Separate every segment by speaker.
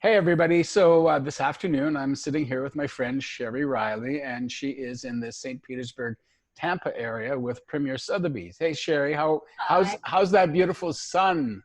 Speaker 1: Hey everybody. So this afternoon I'm sitting here with my friend Cheri Riley, and she is in the St. Petersburg, Tampa area with Premier Sotheby's. Hey Cheri, how's
Speaker 2: Hi.
Speaker 1: how's that beautiful sun?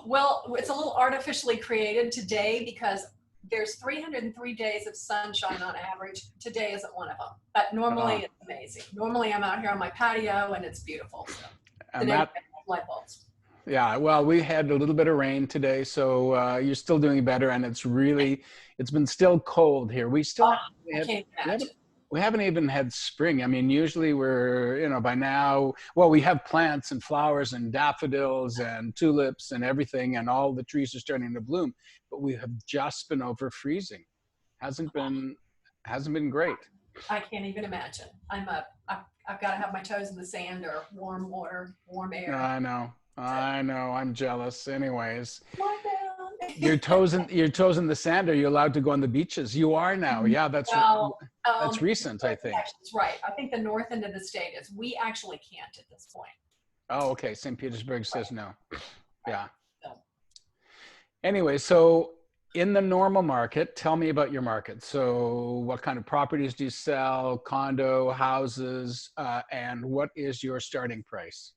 Speaker 2: Well, it's a little artificially created today because there's 303 days of sunshine on average. Today isn't one of them, but normally
Speaker 1: Uh,
Speaker 2: it's amazing. Normally I'm out here on my patio and it's beautiful. So
Speaker 1: and
Speaker 2: today we
Speaker 1: that,
Speaker 2: have light bulbs.
Speaker 1: yeah, well, we had a little bit of rain today, so you're still doing better, and it's been still cold here. We still
Speaker 2: Oh,
Speaker 1: haven't
Speaker 2: I
Speaker 1: had,
Speaker 2: can't
Speaker 1: we
Speaker 2: imagine.
Speaker 1: haven't, we haven't even had spring. I mean, usually by now, well, we have plants and flowers and daffodils and tulips and everything, and all the trees are starting to bloom, but we have just been over freezing. Hasn't been, hasn't been great.
Speaker 2: I can't even imagine. I've got to have my toes in the sand or warm water, warm air.
Speaker 1: I know,
Speaker 2: So,
Speaker 1: I know, I'm jealous. Anyways.
Speaker 2: lie down.
Speaker 1: Your toes in the sand. Are you allowed to go on the beaches? You are now. Yeah,
Speaker 2: Well,
Speaker 1: that's recent, I think.
Speaker 2: that's right. I think the north end of the state is. We actually can't at this point.
Speaker 1: Oh, okay. St. Petersburg
Speaker 2: Right,
Speaker 1: says no.
Speaker 2: right.
Speaker 1: Yeah.
Speaker 2: So,
Speaker 1: Anyway, so in the normal market, tell me about your market. So, what kind of properties do you sell? Condo, houses, and what is your starting price?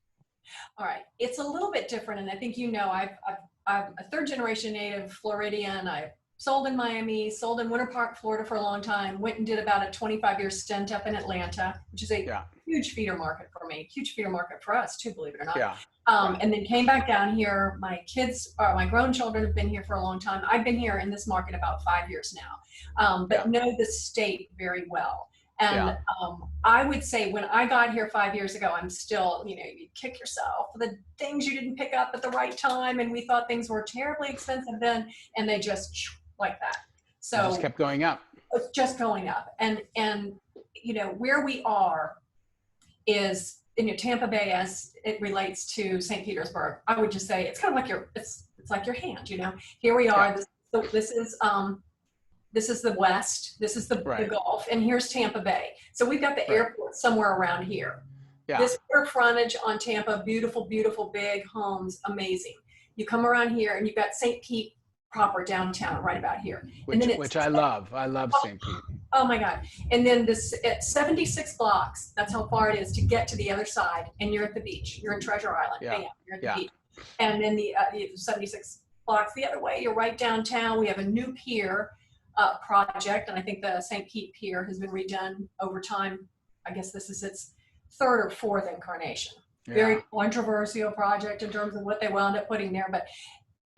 Speaker 2: all right. It's a little bit different, and I think I'm a third generation native Floridian. I sold in Miami, sold in Winter Park, Florida for a long time. Went and did about a 25-year stint up in Atlanta, which is a
Speaker 1: Yeah,
Speaker 2: huge feeder market for me, huge feeder market for us too, believe it or not.
Speaker 1: yeah, yeah,
Speaker 2: And then came back down here. My kids, my grown children have been here for a long time. I've been here in this market about 5 years now,
Speaker 1: yeah,
Speaker 2: but know the state very well.
Speaker 1: yeah.
Speaker 2: And I would say when I got here 5 years ago, I'm still, you kick yourself for the things you didn't pick up at the right time. And we thought things were terribly expensive then, and they just like that.
Speaker 1: It just
Speaker 2: So
Speaker 1: kept going up.
Speaker 2: it's just going up. And where we are is in Tampa Bay as it relates to St. Petersburg. I would just say it's kind of like it's like your hand. Here we
Speaker 1: Yeah,
Speaker 2: are. This is the West. This is the
Speaker 1: right.
Speaker 2: Gulf, and here's Tampa Bay. So we've got the
Speaker 1: Right.
Speaker 2: airport somewhere around here.
Speaker 1: Yeah,
Speaker 2: This water frontage on Tampa, beautiful, beautiful, big homes, amazing. You come around here, and you've got St. Pete proper downtown, right about here, and
Speaker 1: which
Speaker 2: then
Speaker 1: which I love. I love St. Pete.
Speaker 2: oh my God, and then this at 76 blocks. That's how far it is to get to the other side, and you're at the beach. You're in Treasure Island.
Speaker 1: Yeah,
Speaker 2: Bam, you're at the
Speaker 1: yeah,
Speaker 2: beach, and then the 76 blocks the other way, you're right downtown. We have a new pier project, and I think the St. Pete Pier has been redone over time. I guess this is its third or fourth incarnation.
Speaker 1: yeah.
Speaker 2: Very controversial project in terms of what they wound up putting there, but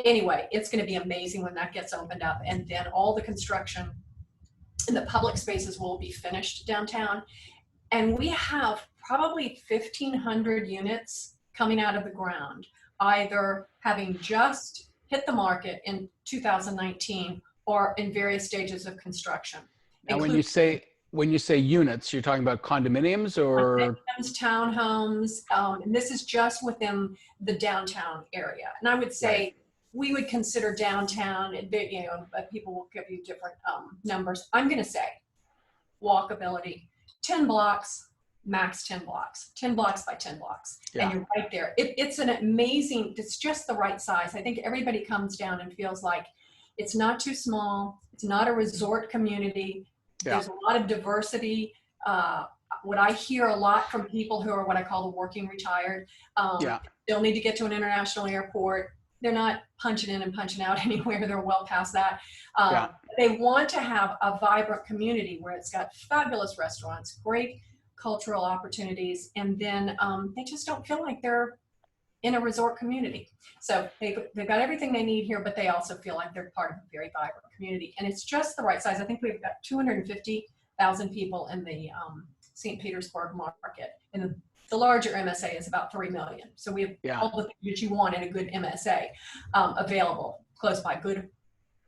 Speaker 2: anyway, it's going to be amazing when that gets opened up, and then all the construction and the public spaces will be finished downtown. And we have probably 1,500 units coming out of the ground, either having just hit the market in 2019 or in various stages of construction,
Speaker 1: Now, when
Speaker 2: including
Speaker 1: you say when you say units, you're talking about condominiums or
Speaker 2: townhomes, and this is just within the downtown area. And I would
Speaker 1: right?
Speaker 2: say we would consider downtown, but people will give you different numbers. I'm going to say walkability, 10 blocks, max 10 blocks, 10 blocks by 10 blocks. And
Speaker 1: Yeah,
Speaker 2: you're right there. It's an amazing, it's just the right size. I think everybody comes down and feels like it's not too small. It's not a resort community.
Speaker 1: yeah,
Speaker 2: There's a lot of diversity. What I hear a lot from people who are what I call the working retired,
Speaker 1: yeah,
Speaker 2: they'll need to get to an international airport. They're not punching in and punching out anywhere. They're well past that.
Speaker 1: yeah.
Speaker 2: They want to have a vibrant community where it's got fabulous restaurants, great cultural opportunities, and then they just don't feel like they're in a resort community. So they've got everything they need here, but they also feel like they're part of a very vibrant community. And it's just the right size. I think we've got 250,000 people in the St. Petersburg market. And the larger MSA is about 3 million. So we have
Speaker 1: Yeah.
Speaker 2: all the things that you want in a good MSA available close by. Good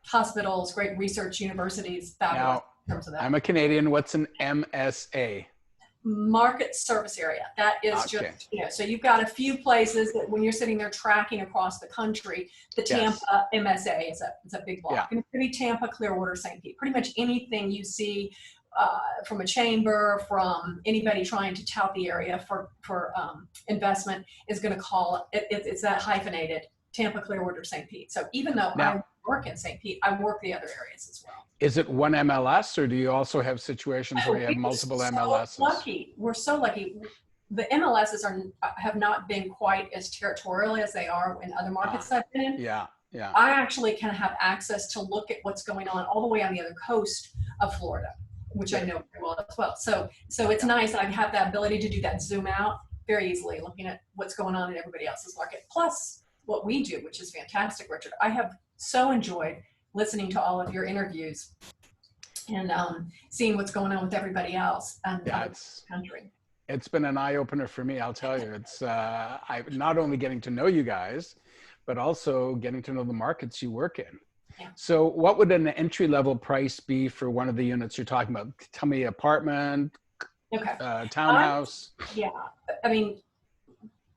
Speaker 2: hospitals, great research universities, fabulous
Speaker 1: Now,
Speaker 2: in terms of that.
Speaker 1: I'm a Canadian. What's an MSA?
Speaker 2: Market service area. That is
Speaker 1: Okay.
Speaker 2: just, so you've got a few places that when you're sitting there tracking across the country, the
Speaker 1: Yes.
Speaker 2: Tampa MSA is a big
Speaker 1: Yeah.
Speaker 2: block. And it could be Tampa, Clearwater, St. Pete. Pretty much anything you see from a chamber, from anybody trying to tout the area for investment is going to call it, it's that hyphenated Tampa, Clearwater, St. Pete. So even though
Speaker 1: Now,
Speaker 2: I work in St. Pete, I work the other areas as well.
Speaker 1: is it one MLS, or do you also have situations where you have
Speaker 2: We were
Speaker 1: multiple
Speaker 2: so
Speaker 1: MLSs?
Speaker 2: lucky. We're so lucky. The MLSs have not been quite as territorial as they are in other markets I've been in.
Speaker 1: Yeah, yeah.
Speaker 2: I actually can have access to look at what's going on all the way on the other coast of Florida, which I know very well as well. So it's nice. I have that ability to do that zoom out very easily, looking at what's going on in everybody else's market. Plus what we do, which is fantastic, Richard. I have so enjoyed listening to all of your interviews and seeing what's going on with everybody else in the country.
Speaker 1: It's been an eye-opener for me, I'll tell you. It's I not only getting to know you guys, but also getting to know the markets you work in.
Speaker 2: Yeah.
Speaker 1: So what would an entry-level price be for one of the units you're talking about? Tell me apartment, townhouse.
Speaker 2: Yeah, I mean,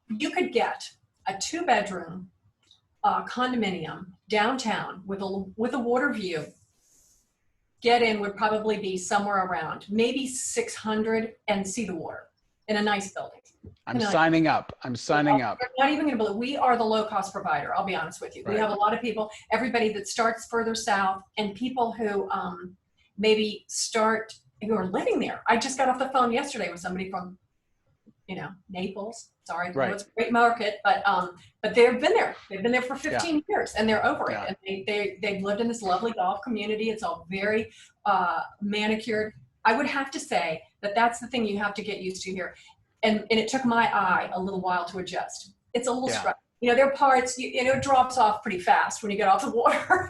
Speaker 2: you could get a 2-bedroom condominium downtown with a water view. Get in would probably be somewhere around maybe 600 and see the water in a nice building.
Speaker 1: I'm signing up. I'm signing up.
Speaker 2: We're not even going to believe we are the low-cost provider. I'll be honest with you.
Speaker 1: Right.
Speaker 2: We have a lot of people, everybody that starts further south, and people who maybe who are living there. I just got off the phone yesterday with somebody from, Naples. Sorry,
Speaker 1: right.
Speaker 2: It's a great market, but they've been there. They've been there for 15 years, and they're over it. And they've lived in this lovely golf community. It's all very manicured. I would have to say that that's the thing you have to get used to here. And it took my eye a little while to adjust. It's a little stressful. There are parts, it drops off pretty fast when you get off the water.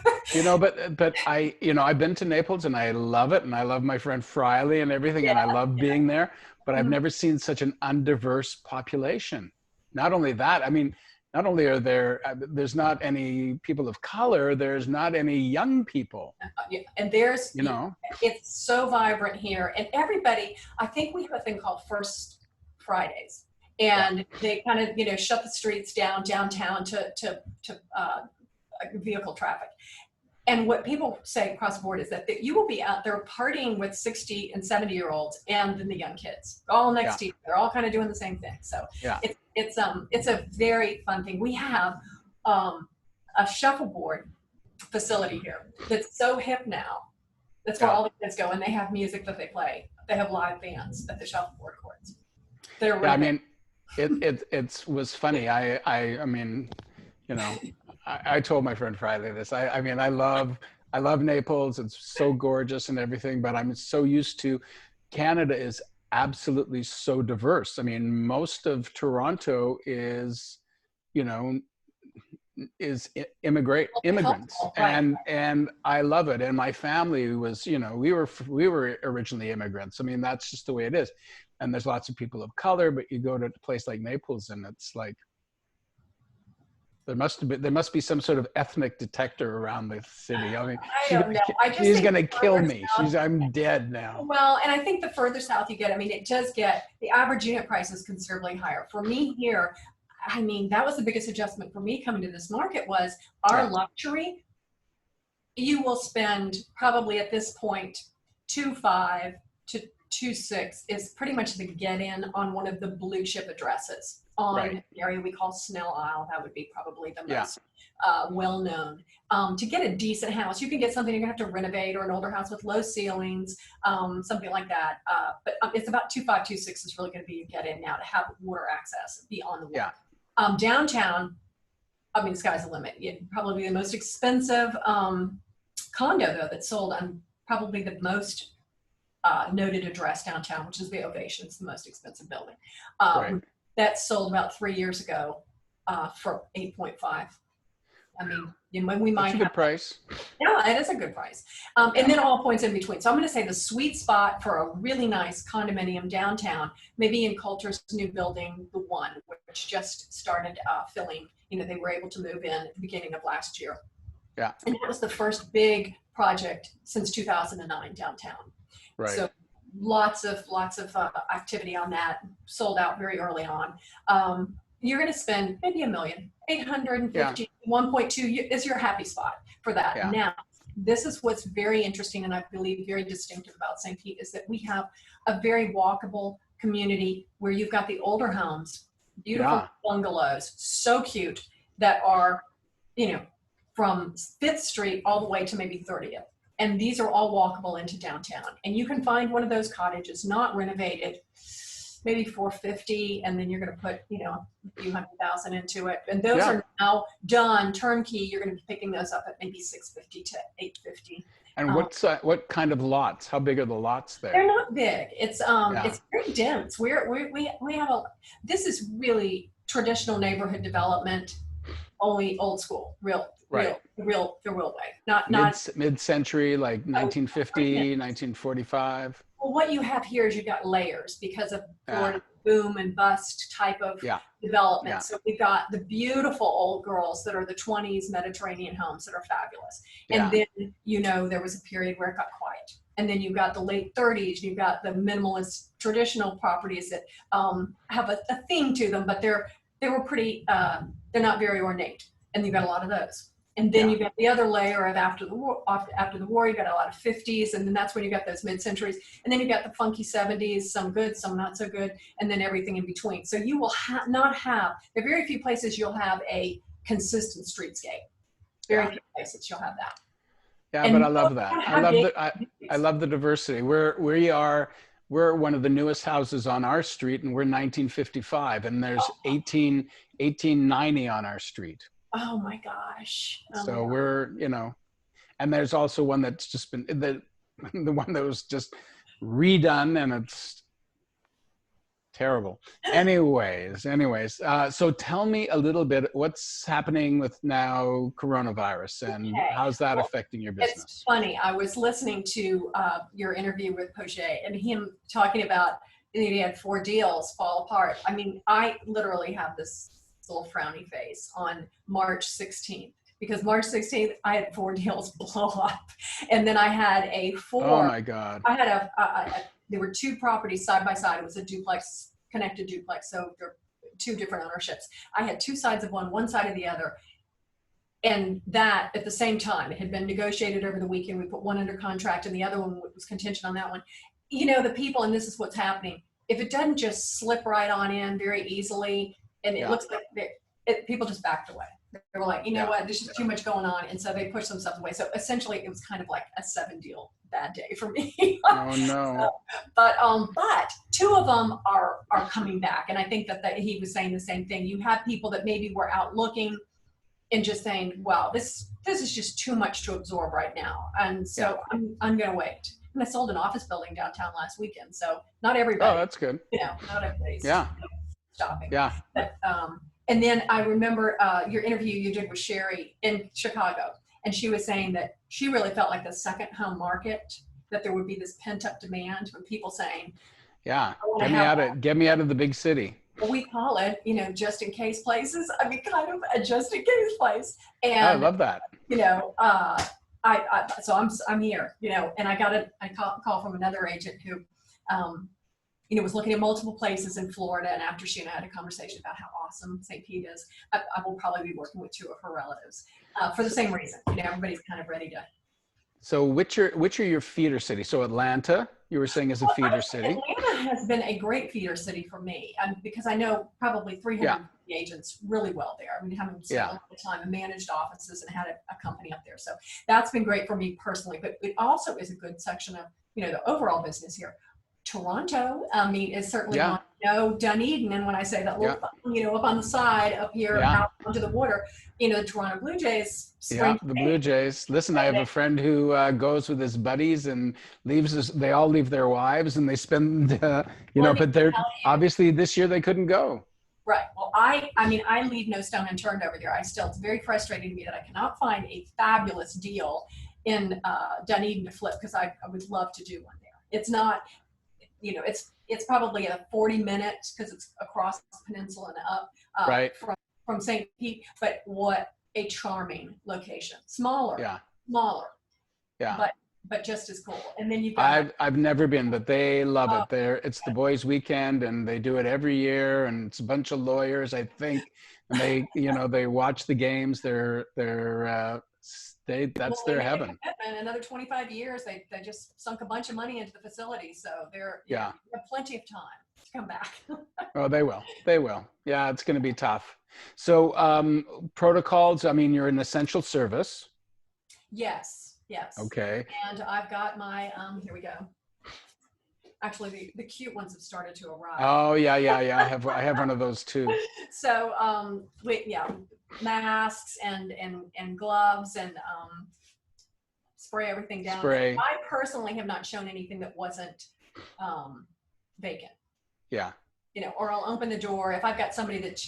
Speaker 1: But I've been to Naples and I love it. And I love my friend Friley and everything. And I love being there, but I've never seen such an undiverse population. Not only that, I mean, not only are there's not any people of color, there's not any young people.
Speaker 2: And there's, it's so vibrant here. And everybody, I think we have a thing called First Fridays. And they kind of, shut the streets down downtown to vehicle traffic. And what people say across the board is that you will be out there partying with 60 and 70-year-olds and then the young kids all next to you. They're all kind of doing the same thing. So it's a very fun thing. We have a shuffleboard facility here that's so hip now. That's where all the kids go, and they have music that they play. They have live bands at the shuffleboard courts. They're really
Speaker 1: I mean, it was funny. I mean, I told my friend Friday this. I mean, I love Naples. It's so gorgeous and everything, but I'm so used to Canada is absolutely so diverse. I mean, most of Toronto is immigrants, and I love it. And my family was, we were originally immigrants. I mean, that's just the way it is. And there's lots of people of color, but you go to a place like Naples and it's like, there must be some sort of ethnic detector around the city. I mean,
Speaker 2: I don't know.
Speaker 1: she's going to kill me. I'm dead now.
Speaker 2: Well, and I think the further south you get, I mean, it does get, the average unit price is considerably higher. For me here, I mean, that was the biggest adjustment for me coming to this market was our luxury. You will spend probably at this point, 2.5 to 2.6 is pretty much the get-in on one of the blue chip addresses on an area we call Snell Isle. That would be probably the most well-known. To get a decent house, you can get something you're gonna have to renovate, or an older house with low ceilings, something like that. But it's about 2.5, 2.6 is really gonna be your get-in now to have water access beyond the water. Downtown, I mean, the sky's the limit. It'd probably be the most expensive condo though that's sold on probably the most noted address downtown, which is the Ovation. It's the most expensive building. That sold about 3 years ago for 8.5. I mean, when we might
Speaker 1: That's a good price.
Speaker 2: Yeah, it is a good price. And then all points in between. So I'm going to say the sweet spot for a really nice condominium downtown, maybe in Coulter's new building, the One, which just started filling. They were able to move in at the beginning of last year. Yeah. And that was the first big project since 2009 downtown. Right. So lots of activity on that, sold out very early on. You're going to spend maybe $1 million, 850, 1.2 is your happy spot for that. Yeah. Now, this is what's very interesting and I believe very distinctive about St. Pete is that we have a very walkable community where you've got the older homes, beautiful bungalows, so cute, that are you know, from 5th Street all the way to maybe 30th. And these are all walkable into downtown. And you can find one of those cottages not renovated, maybe 450, and then you're going to put, you know, a few $100,000 into it. And those
Speaker 1: Yeah.
Speaker 2: are now done turnkey. You're going to be picking those up at maybe 650 to 850.
Speaker 1: And what kind of lots? How big are the lots there?
Speaker 2: They're not big. It's
Speaker 1: Yeah.
Speaker 2: very dense. We have this is really traditional neighborhood development, only old school,
Speaker 1: Right.
Speaker 2: the real way. Not
Speaker 1: Mid-century, like 1950, 1945.
Speaker 2: Well, what you have here is you've got layers because of Florida's boom and bust type of development.
Speaker 1: Yeah.
Speaker 2: So we've got the beautiful old girls that are the 20s Mediterranean homes that are fabulous.
Speaker 1: Yeah.
Speaker 2: And then, you know, there was a period where it got quiet. And then you've got the late 30s, you've got the minimalist traditional properties that have a theme to them, but they were pretty, they're not very ornate. And you've got a lot of those. And then you've got the other layer of after the war, you got a lot of 50s, and then that's when you got those mid-centuries. And then you got the funky 70s, some good, some not so good, and then everything in between. So you will not have, there are very few places you'll have a consistent streetscape. Very few places you'll have that.
Speaker 1: Yeah,
Speaker 2: And
Speaker 1: but I love that. I love the diversity. We're one of the newest houses on our street, and we're 1955, and there's 1890 on our street.
Speaker 2: Oh my gosh.
Speaker 1: So we're, you know, and there's also one that's just been the one that was just redone, and it's terrible. Anyways, so tell me a little bit what's happening with now coronavirus, and how's that affecting your business?
Speaker 2: It's funny. I was listening to your interview with Poche, and him talking about he had 4 deals fall apart. I mean, I literally have this little frowny face on March 16th, because March 16th I had 4 deals blow up, and then I had
Speaker 1: oh my God.
Speaker 2: I had there were 2 properties side by side. It was a duplex, connected duplex, so there were 2 different ownerships. I had 2 sides of one side of the other, and that at the same time. It had been negotiated over the weekend. We put one under contract, and the other one was contingent on that one. You know, the people, and this is what's happening, if it doesn't just slip right on in very easily, and it looks like people just backed away. They were like, you know what, there's just too much going on. And so they pushed themselves away. So essentially it was kind of like a 7-deal bad day for me.
Speaker 1: Oh no.
Speaker 2: But 2 of them are coming back. And I think that he was saying the same thing. You have people that maybe were out looking and just saying, wow, this is just too much to absorb right now. And so I'm going to wait. And I sold an office building downtown last weekend. So not everybody.
Speaker 1: Oh, that's good.
Speaker 2: You know, not everybody's stopping.
Speaker 1: Yeah.
Speaker 2: But, and then I remember your interview you did with Cheri in Chicago, and she was saying that she really felt like the second home market, that there would be this pent up demand from people saying,
Speaker 1: get me out of the big city.
Speaker 2: Well, we call it, you know, just in case places. I mean, kind of a just in case place. And
Speaker 1: I love that.
Speaker 2: You know, so I'm here, you know, and I got a call from another agent who, you know, was looking at multiple places in Florida. And after she and I had a conversation about how awesome St. Pete is, I will probably be working with 2 of her relatives for the same reason. You know, everybody's kind of ready to.
Speaker 1: So which are your feeder cities? So Atlanta, you were saying, is a feeder city.
Speaker 2: Atlanta has been a great feeder city for me, because I know probably 300 agents really well there. I mean, having spent a lot of time and managed offices and had a company up there. So that's been great for me personally, but it also is a good section of, you know, the overall business here. Toronto, I mean, is certainly not, you know, Dunedin. And when I say that little, you know, up on the side, up here, out onto the water, you know, the Toronto Blue Jays.
Speaker 1: The Blue Jays. Listen, I have a friend who goes with his buddies and they all leave their wives and they spend, you know, but they're obviously this year they couldn't go.
Speaker 2: Right. Well, I mean, I leave no stone unturned over there. It's very frustrating to me that I cannot find a fabulous deal in Dunedin to flip, because I would love to do one there. It's not, you know, it's probably a 40-minute, because it's across the peninsula and up from St. Pete, but what a charming location. Smaller, but just as cool. And then you've got
Speaker 1: I've never been, but they love it there. It's the boys' weekend, and they do it every year, and it's a bunch of lawyers, I think, and they, you know, they watch the games. They're that's
Speaker 2: Well, they
Speaker 1: their
Speaker 2: made a
Speaker 1: heaven.
Speaker 2: commitment, another 25 years. They just sunk a bunch of money into the facility. So you
Speaker 1: Yeah.
Speaker 2: have plenty of time to come back.
Speaker 1: Oh, they will. They will. Yeah, it's going to be tough. So, protocols, I mean, you're an essential service.
Speaker 2: Yes, yes.
Speaker 1: Okay.
Speaker 2: And I've got my, here we go. Actually, the cute ones have started to arrive.
Speaker 1: Oh, yeah, yeah, yeah. I have one of those too.
Speaker 2: So, yeah, masks and gloves and spray everything down.
Speaker 1: Spray.
Speaker 2: I personally have not shown anything that wasn't vacant.
Speaker 1: Yeah.
Speaker 2: Or I'll open the door if I've got somebody that,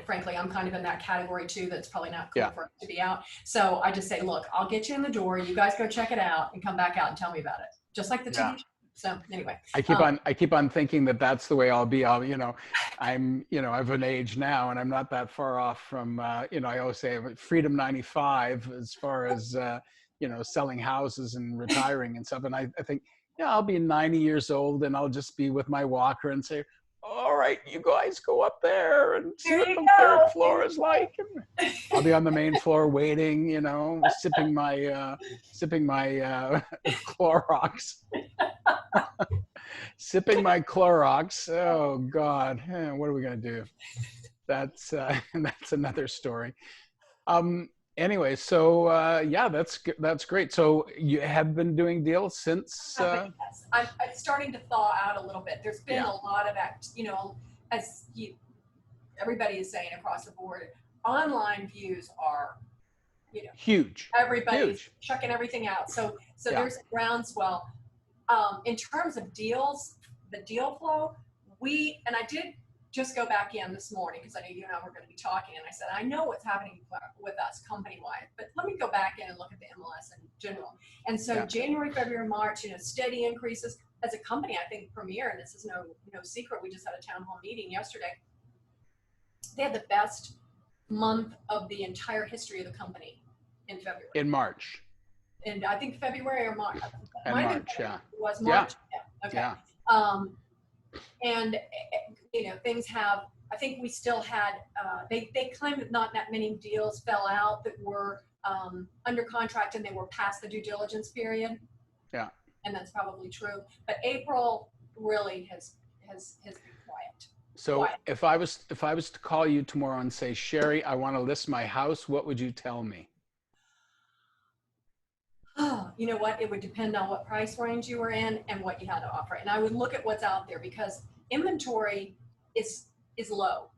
Speaker 2: frankly, I'm kind of in that category too. That's probably not cool
Speaker 1: Yeah.
Speaker 2: for us to be out. So I just say, look, I'll get you in the door. You guys go check it out and come back out and tell me about it. Just like the TV
Speaker 1: Yeah.
Speaker 2: show. So anyway,
Speaker 1: I keep on thinking that that's the way I'll be. I'm of an age now, and I'm not that far off from, I always say Freedom 95 as far as, selling houses and retiring and stuff. And I think, I'll be 90 years old and I'll just be with my walker and say, all right, you guys go up there and see what the third floor is like. And I'll be on the main floor waiting, sipping my Clorox. Sipping my Clorox. Oh God, what are we gonna do? That's another story. Anyway, so yeah, that's great. So you have been doing deals since.
Speaker 2: yes. I'm starting to thaw out a little bit. There's been
Speaker 1: Yeah.
Speaker 2: a lot of as everybody is saying across the board, online views are,
Speaker 1: Huge.
Speaker 2: everybody's
Speaker 1: Huge.
Speaker 2: chucking everything out. So
Speaker 1: Yeah.
Speaker 2: there's a groundswell. In terms of deals, the deal flow, and I did just go back in this morning because I knew you and I were going to be talking, and I said, I know what's happening with us company-wide, but let me go back in and look at the MLS in general. And so
Speaker 1: Yeah.
Speaker 2: January, February, March, steady increases. As a company, I think Premier, and this is no secret, we just had a town hall meeting yesterday. They had the best month of the entire history of the company in February.
Speaker 1: In March.
Speaker 2: And I think February or March.
Speaker 1: And March, yeah.
Speaker 2: It was March. Yeah. Okay.
Speaker 1: Yeah.
Speaker 2: And things have. I think we still had. They claimed that not that many deals fell out that were under contract and they were past the due diligence period.
Speaker 1: Yeah.
Speaker 2: And that's probably true. But April really has been quiet.
Speaker 1: So
Speaker 2: Quiet.
Speaker 1: if I was to call you tomorrow and say, Cheri, I want to list my house, what would you tell me?
Speaker 2: Oh, you know what? It would depend on what price range you were in and what you had to offer. And I would look at what's out there because inventory is low.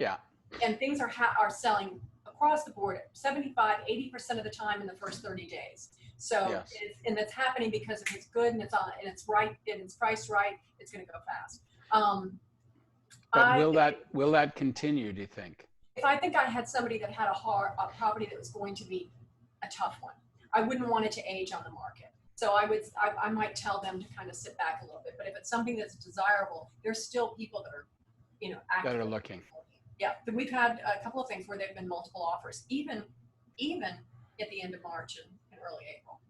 Speaker 1: Yeah.
Speaker 2: And things are selling across the board 75, 80% of the time in the first 30 days. So,
Speaker 1: Yes.
Speaker 2: and that's happening because if it's good and it's right and it's priced right, it's going to go fast.
Speaker 1: But will that continue, do you think?
Speaker 2: If I think I had somebody that had a property that was going to be a tough one, I wouldn't want it to age on the market. So I might tell them to kind of sit back a little bit. But if it's something that's desirable, there's still people that are, active.
Speaker 1: That are looking.
Speaker 2: Yeah, we've had a couple of things where there've been multiple offers, even at the end of March and early April.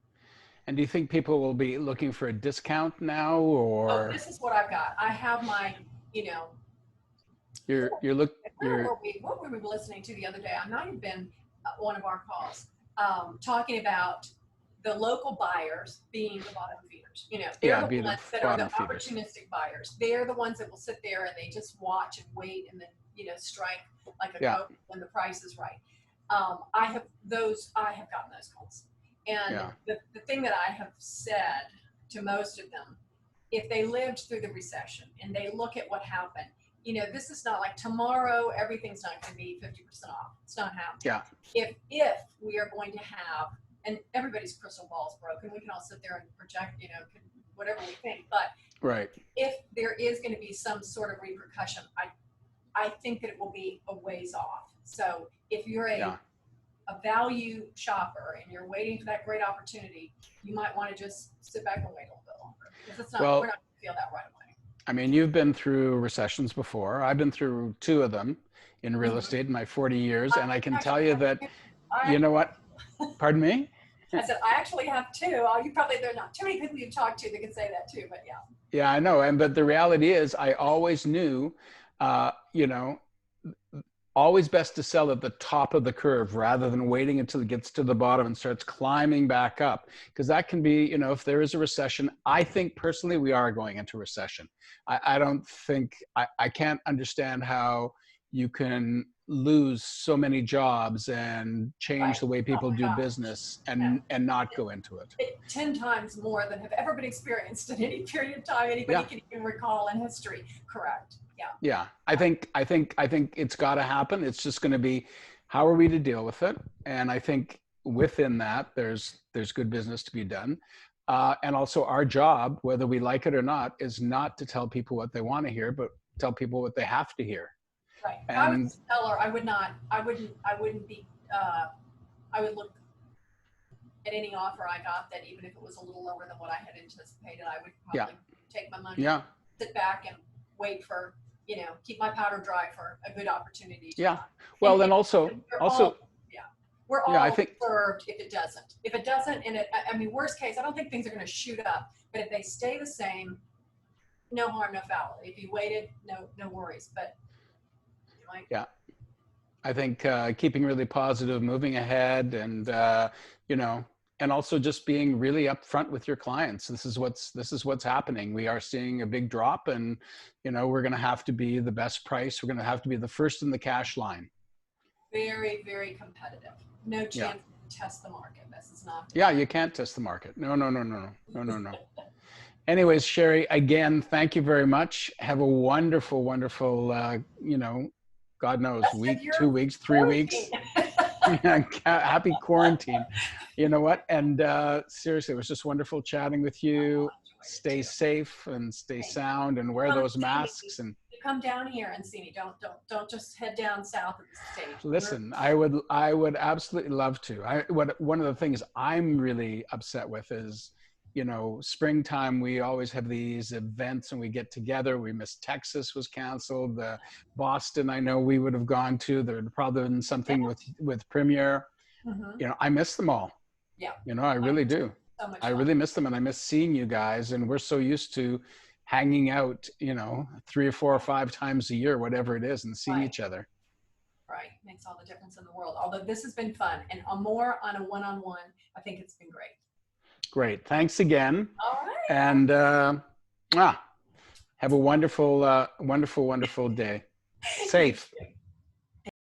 Speaker 1: And do you think people will be looking for a discount now, or?
Speaker 2: Oh, this is what I've got. I have my, what were we listening to the other day? I might have been one of our calls talking about the local buyers being the bottom feeders. They're the ones that are the opportunistic buyers. They're the ones that will sit there and they just watch and wait and then strike like a goat when the price is right. I have gotten those calls, and the thing that I have said to most of them, if they lived through the recession and they look at what happened, this is not like tomorrow everything's not going to be 50% off. It's not happening.
Speaker 1: Yeah.
Speaker 2: If we are going to have, and everybody's crystal ball is broken, we can all sit there and project, whatever we think, but
Speaker 1: right.
Speaker 2: If there is going to be some sort of repercussion, I think that it will be a ways off. So if you're a value shopper and you're waiting for that great opportunity, you might want to just sit back and wait a little bit longer because we're not going to feel that right away.
Speaker 1: I mean, you've been through recessions before. I've been through 2 of them in real estate in my 40 years. And I can tell you that, you know what? Pardon me?
Speaker 2: I said, I actually have 2. There are not too many people you've talked to that can say that too, but yeah.
Speaker 1: Yeah, I know. But the reality is I always knew, always best to sell at the top of the curve rather than waiting until it gets to the bottom and starts climbing back up. Because that can be, you know, if there is a recession, I think personally we are going into recession. I don't think, I can't understand how you can lose so many jobs and change
Speaker 2: Right.
Speaker 1: the way
Speaker 2: Oh
Speaker 1: people
Speaker 2: my
Speaker 1: do
Speaker 2: gosh.
Speaker 1: business
Speaker 2: Yeah.
Speaker 1: and not go into it.
Speaker 2: 10 times more than have ever been experienced in any period of time anybody
Speaker 1: Yeah.
Speaker 2: can even recall in history. Correct. Yeah.
Speaker 1: Yeah, I think it's got to happen. It's just going to be, how are we to deal with it? And I think within that, there's good business to be done. And also our job, whether we like it or not, is not to tell people what they want to hear, but tell people what they have to hear.
Speaker 2: Right. If I was
Speaker 1: And
Speaker 2: a seller, I wouldn't be, I would look at any offer I got that even if it was a little lower than what I had anticipated, I would
Speaker 1: yeah,
Speaker 2: probably take my money,
Speaker 1: yeah,
Speaker 2: sit back and wait for, keep my powder dry for a good opportunity to
Speaker 1: yeah.
Speaker 2: come.
Speaker 1: Well,
Speaker 2: And
Speaker 1: then also,
Speaker 2: we're all, yeah, we're
Speaker 1: yeah, I
Speaker 2: all
Speaker 1: think,
Speaker 2: served if it doesn't. If it doesn't, and I mean, worst case, I don't think things are going to shoot up, but if they stay the same, no harm, no foul. If you waited, no worries. But you might,
Speaker 1: yeah. I think keeping really positive, moving ahead, and you know, and also just being really upfront with your clients. This is what's happening. We are seeing a big drop, and you know, we're going to have to be the best price. We're going to have to be the first in the cash line.
Speaker 2: very, very competitive. No
Speaker 1: Yeah,
Speaker 2: chance to test the market. This is not the
Speaker 1: yeah.
Speaker 2: time.
Speaker 1: You can't test the market. No, no, no, no, no, no, no, no. Anyways, Cheri, again, thank you very much. Have a wonderful, wonderful, you know, God knows,
Speaker 2: Rest of
Speaker 1: week,
Speaker 2: your
Speaker 1: 2 weeks, 3 weeks.
Speaker 2: quarantine.
Speaker 1: Happy quarantine. You know what? And seriously, it was just wonderful chatting with
Speaker 2: Oh,
Speaker 1: you.
Speaker 2: I enjoyed it
Speaker 1: Stay
Speaker 2: too.
Speaker 1: safe and stay
Speaker 2: Thank you.
Speaker 1: sound and wear
Speaker 2: Come
Speaker 1: those
Speaker 2: see me.
Speaker 1: masks. And
Speaker 2: You come down here and see me. Don't just head down south of the stage.
Speaker 1: listen, I would absolutely love to. One of the things I'm really upset with is, you know, springtime, we always have these events and we get together. We missed Texas was canceled. Boston, I know we would have gone to. There would probably been
Speaker 2: Yeah.
Speaker 1: something with Premiere.
Speaker 2: Mm-hmm.
Speaker 1: You know, I miss them all.
Speaker 2: Yeah.
Speaker 1: You know, I
Speaker 2: I
Speaker 1: really
Speaker 2: do too.
Speaker 1: do.
Speaker 2: So much
Speaker 1: I
Speaker 2: fun.
Speaker 1: really miss them, and I miss seeing you guys. And we're so used to hanging out, you know, 3 or 4 or 5 times a year, whatever it is, and seeing
Speaker 2: Right.
Speaker 1: each other.
Speaker 2: Right. Makes all the difference in the world. Although this has been fun and more on a one-on-one, I think it's been great.
Speaker 1: Great. Thanks again.
Speaker 2: All right.
Speaker 1: And have a wonderful, wonderful, wonderful day. Safe.